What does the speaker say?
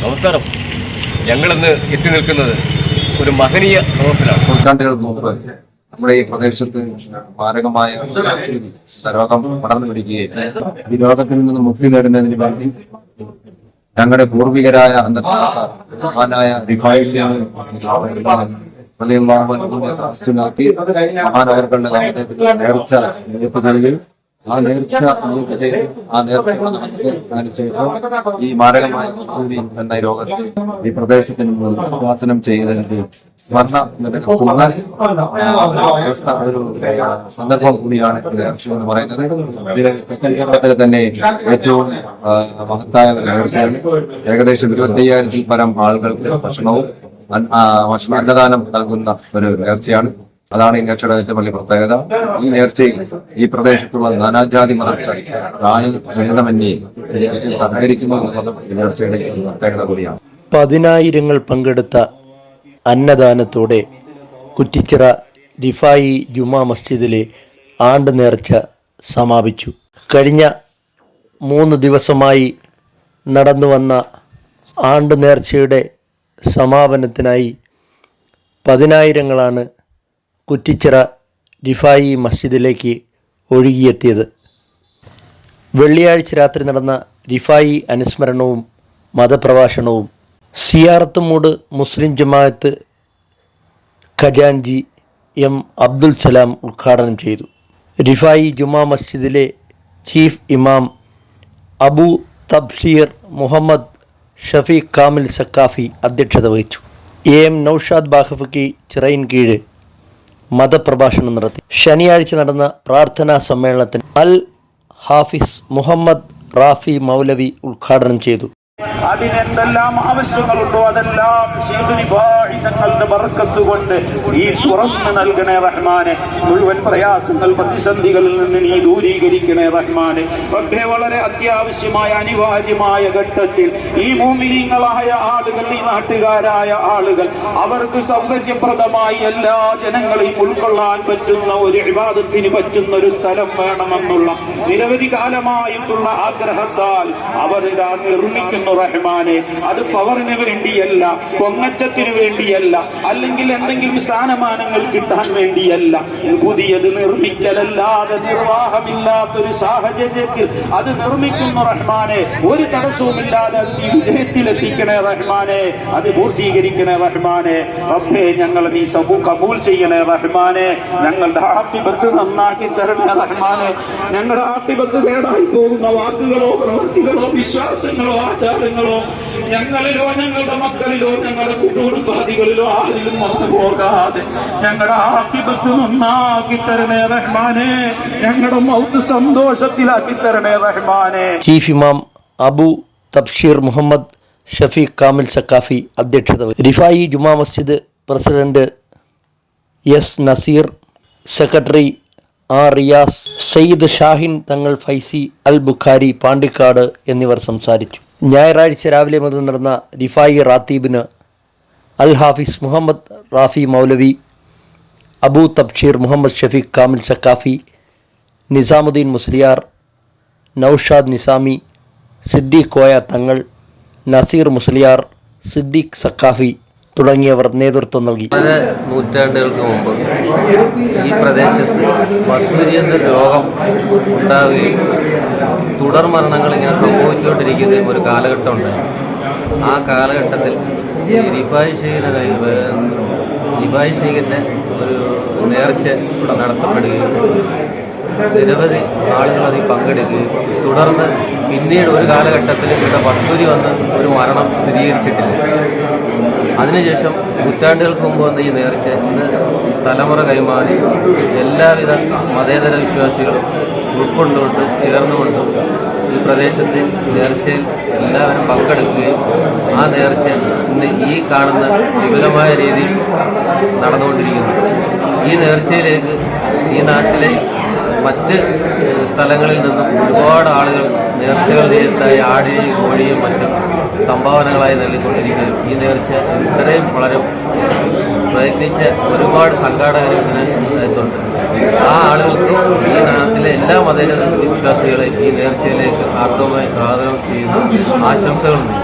നമസ്കാരം. ഞങ്ങളിന്ന് എത്തി നിൽക്കുന്നത് ഒരു മഹനീയ സംഭവത്തിലാണ്. നൂറ്റാണ്ടുകൾക്ക് മുമ്പ് നമ്മുടെ ഈ പ്രദേശത്ത് മാരകമായ രോഗം പടർന്നു പിടിക്കുകയും ഈ രോഗത്തിൽ നിന്ന് മുക്തി നേടുന്നതിന് വേണ്ടി ഞങ്ങളുടെ പൂർവികരായ അന്നത്തെ മഹാനായ മഹാനവറുകളുടെ നേർച്ച നൽകുകയും ആ നേർച്ച അതിനുശേഷം ഈ മാരകമായ മസൂരി എന്ന രോഗത്തെ ഈ പ്രദേശത്തിന് നിഷ്കാസനം ചെയ്യുന്നതിന്റെ സ്മരണ നിലനിർത്തുന്ന ഒരു സന്ദർഭം കൂടിയാണ് നേർച്ച എന്ന് പറയുന്നത്. ഇതിന് തെക്കൻ കേരളത്തിൽ തന്നെ ഏറ്റവും മഹത്തായ ഒരു നേർച്ചയാണ്. ഏകദേശം 25,000-ൽ പരം ആളുകൾക്ക് ഭക്ഷണവും അന്നദാനം നൽകുന്ന ഒരു നേർച്ചയാണ്. അതാണ് ഈ നേർച്ചയുടെ ഏറ്റവും വലിയ പ്രത്യേകത. ഈ നേർച്ചയിൽ ഈ പ്രദേശത്തുള്ള നാനാജാതി മതസ്ഥർ ഭേദമന്യേ സഹകരിക്കുന്നു എന്നുള്ളതും ഈ നേർച്ചയുടെ പ്രത്യേകത കൂടിയാണ്. 10,000 പങ്കെടുത്ത അന്നദാനത്തോടെ കുറ്റിച്ചിറ റിഫായി ജുമാ മസ്ജിദിലെ ആണ്ട് നേർച്ച സമാപിച്ചു. കഴിഞ്ഞ 3 ദിവസമായി നടന്നുവന്ന ആണ്ട് നേർച്ചയുടെ സമാപനത്തിനായി 10,000-ങ്ങളാണ് കുറ്റിച്ചിറ റിഫായി മസ്ജിദിലേക്ക് ഒഴുകിയെത്തിയത്. വെള്ളിയാഴ്ച രാത്രി നടന്ന റിഫായി അനുസ്മരണവും മതപ്രഭാഷണവും സിയാറത്ത് മൂട് മുസ്ലിം ജമാഅത്ത് ഖജാൻജി എം അബ്ദുൽ സലാം ഉദ്ഘാടനം ചെയ്തു. റിഫായി ജുമാ മസ്ജിദിലെ ചീഫ് ഇമാം അബു തബ്ഷീർ മുഹമ്മദ് ഷഫീഖ് കാമിൽ സക്കാഫി അധ്യക്ഷത വഹിച്ചു. എം നൌഷാദ് ബാഖഫക്കി ചിറയിൻകീഴ് മതപ്രഭാഷണം നടത്തി. ശനിയാഴ്ച നടന്ന പ്രാർത്ഥനാ സമ്മേളനത്തിന് അൽ ഹാഫിസ് മുഹമ്മദ് റാഫി മൗലവി ഉദ്ഘാടനം ചെയ്തു. അതിനെന്തെല്ലാം ആവശ്യങ്ങളുണ്ടോ അതെല്ലാം തങ്ങളുടെ ബർക്കത്ത് കൊണ്ട് ഈ തുറന്നു നൽകണേ റഹ്മാനെ. മുഴുവൻ പ്രയാസങ്ങൾ പ്രതിസന്ധികളിൽ നിന്ന് നീ ദൂരീകരിക്കണേ റഹ്മാനെ. റബ്ബേ, വളരെ അത്യാവശ്യമായ അനിവാര്യമായ ഘട്ടത്തിൽ ഈ മുഅ്മിനീങ്ങളായ ആളുകൾ, ഈ നാട്ടുകാരായ ആളുകൾ, അവർക്ക് സൗകര്യപ്രദമായി എല്ലാ ജനങ്ങളെയും ഉൾക്കൊള്ളാൻ പറ്റുന്ന ഒരു ഇബാദത്തിന് പറ്റുന്ന ഒരു സ്ഥലം വേണമെന്നുള്ള നിരവധി കാലമായിട്ടുള്ള ആഗ്രഹത്താൽ അവരിതാ നിർമ്മിക്കുന്നു റഹ്മാനെ. അത് പവറിന് വേണ്ടിയല്ല, പൊങ്ങച്ചത്തിന് വേണ്ടിയല്ല, അല്ലെങ്കിൽ എന്തെങ്കിലും സ്ഥാനമാനങ്ങൾ കിട്ടാൻ വേണ്ടിയല്ല. പുതിയത് നിർമ്മിക്കലല്ലാതെ നിർവാഹമില്ലാത്തൊരു സാഹചര്യത്തിൽ അത് നിർമ്മിക്കുന്നു റഹ്മാനെ. ഒരു തടസ്സവുമില്ലാതെ അത് നീ വിജയത്തിലെത്തിക്കണേ റഹ്മാനെ. അത് പൂർത്തീകരിക്കണേ റഹ്മാനെ. റബ്ബേ, ഞങ്ങൾ നീ കബൂൽ ചെയ്യണേ റഹ്മാനെ. ഞങ്ങളുടെ ആഖിബത്ത് നന്നാക്കി തരണേ റഹ്മാനെ. ഞങ്ങളുടെ ആഖിബത്ത് കേടായി പോകുന്ന വാക്കുകളോ പ്രവൃത്തികളോ വിശ്വാസങ്ങളോ ആചാരങ്ങളോ ഞങ്ങളിലോ ഞങ്ങളുടെ മക്കളിലോ ഞങ്ങളുടെ കുടുംബാദികളിലോ ആരിലും വന്നു പോകാതെ ഞങ്ങളുടെ ആഖിബത്ത് നന്നാക്കി തരണേ റഹ്മാനെ. ഞങ്ങളുടെ മൗത്ത് സന്തോഷത്തിലാക്കി തരണേ റഹ്മാനെ. ചീഫ് ഇമാം അബു തബ്ഷീർ മുഹമ്മദ് ഷഫീഖ് കാമിൽ സക്കാഫി അധ്യക്ഷത വഹിച്ചു. Rifai Juma Masjid president S Naseer, secretary R Riyas, Sayyid Shahin Thangal, Faizy അൽ ബുഖാരി പാണ്ടിക്കാട് എന്നിവർ സംസാരിച്ചു. ഞായറാഴ്ച രാവിലെ മുതൽ നടന്ന റിഫായി റാത്തീബിന് അൽ ഹാഫിസ് മുഹമ്മദ് റാഫി മൗലവി, അബു തബ്ഷീർ മുഹമ്മദ് ഷഫീഖ് കാമിൽ സക്കാഫി, നിസാമുദ്ദീൻ മുസ്ലിയാർ, നൌഷാദ് നിസാമി, സിദ്ദീഖ് കോയ തങ്ങൾ, നസീർ മുസ്ലിയാർ, സിദ്ദീഖ് സക്കാഫി തുടങ്ങിയവർ നേതൃത്വം നൽകി. നൂറ്റാണ്ടുകൾക്ക് മുമ്പ് ഈ പ്രദേശത്ത് മസൂരി എന്ന രോഗം ഉണ്ടാവുകയും തുടർ മരണങ്ങൾ ഇങ്ങനെ സംഭവിച്ചുകൊണ്ടിരിക്കുകയും ഒരു കാലഘട്ടമുണ്ട്. ആ കാലഘട്ടത്തിൽ ഈ റിഫായി ഷെയ്ഖിൻ്റെ ഒരു നേർച്ച നടത്തപ്പെടുകയും നിരവധി ആളുകൾ അതിൽ പങ്കെടുക്കുകയും തുടർന്ന് പിന്നീട് ഒരു കാലഘട്ടത്തിൽ ഇവിടെ മസൂരി വന്ന് ഒരു മരണം സ്ഥിരീകരിച്ചിട്ടില്ല. അതിനുശേഷം നൂറ്റാണ്ടുകൾക്ക് മുമ്പ് വന്ന ഈ നേർച്ച ഇന്ന് തലമുറ കൈമാറി എല്ലാവിധ മതേതര വിശ്വാസികളും ഉൾക്കൊണ്ടുകൊണ്ട് ചേർന്നുകൊണ്ടും ഈ പ്രദേശത്തെ നേർച്ചയിൽ എല്ലാവരും പങ്കെടുക്കുകയും ആ നേർച്ച ഇന്ന് ഈ കാണുന്ന വിപുലമായ രീതിയിൽ നടന്നുകൊണ്ടിരിക്കുന്നു. ഈ നേർച്ചയിലേക്ക് ഈ നാട്ടിലെ മറ്റ് സ്ഥലങ്ങളിൽ നിന്നും ഒരുപാട് ആളുകൾ നേർച്ചകൾ നേരത്തായി ആടിയും കോഴിയും മറ്റും സംഭാവനകളായി നൽകിക്കൊണ്ടിരിക്കുകയും ഈ നേർച്ച ഇത്രയും വളരെ പ്രയത്നിച്ച ഒരുപാട് സംഘാടകർ ഇതിന് എത്തുന്നുണ്ട്. ആ ആളുകൾക്കും ഈ നാട്ടിലെ എല്ലാ മതേതര വിശ്വാസികളെയും ഈ നേർച്ചയിലേക്ക് ആർദ്രമായി സ്വാഗതം ചെയ്യുന്നു. ആശംസകളുണ്ട്.